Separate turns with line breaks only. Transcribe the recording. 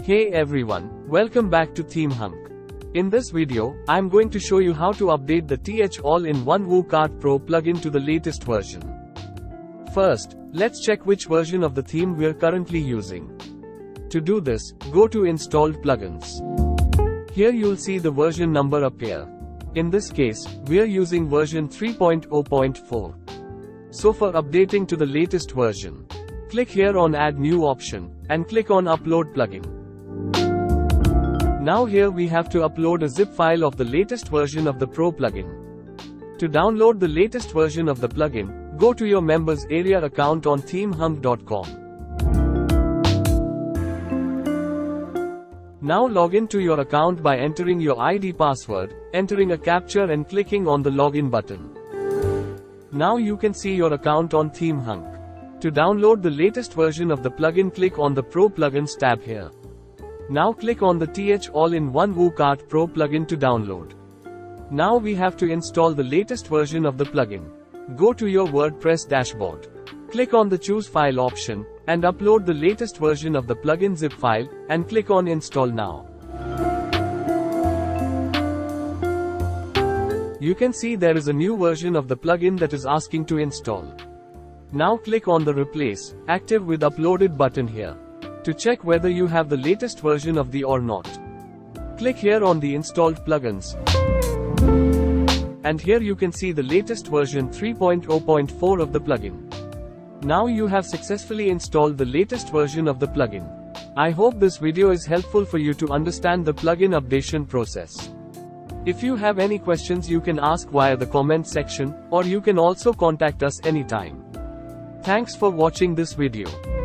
Hey everyone, welcome back to ThemeHunk. In this video, I'm going to show you how to update the TH All-in-One WooCart Pro plugin to the latest version. First, let's check which version of the theme we're currently using. To do this, go to Installed Plugins. Here you'll see the version number appear. In this case, we're using version 3.0.4. So for updating to the latest version, click here on Add New option, and click on Upload Plugin. Now here we have to upload a zip file of the latest version of the Pro plugin. To download the latest version of the plugin, go to your members area account on ThemeHunk.com. Now log in to your account by entering your ID password, entering a captcha and clicking on the login button. Now you can see your account on ThemeHunk. To download the latest version of the plugin, click on the Pro Plugins tab here. Now click on the TH All-in-One WooCart Pro plugin to download. Now we have to install the latest version of the plugin. Go to your WordPress dashboard. Click on the Choose File option, and upload the latest version of the plugin zip file, and click on Install Now. You can see there is a new version of the plugin that is asking to install. Now click on the Replace Active with Uploaded button here, to check whether you have the latest version of the or not. Click here on the Installed Plugins. And here you can see the latest version 3.0.4 of the plugin. Now you have successfully installed the latest version of the plugin. I hope this video is helpful for you to understand the plugin updation process. If you have any questions, you can ask via the comment section, or you can also contact us anytime. Thanks for watching this video.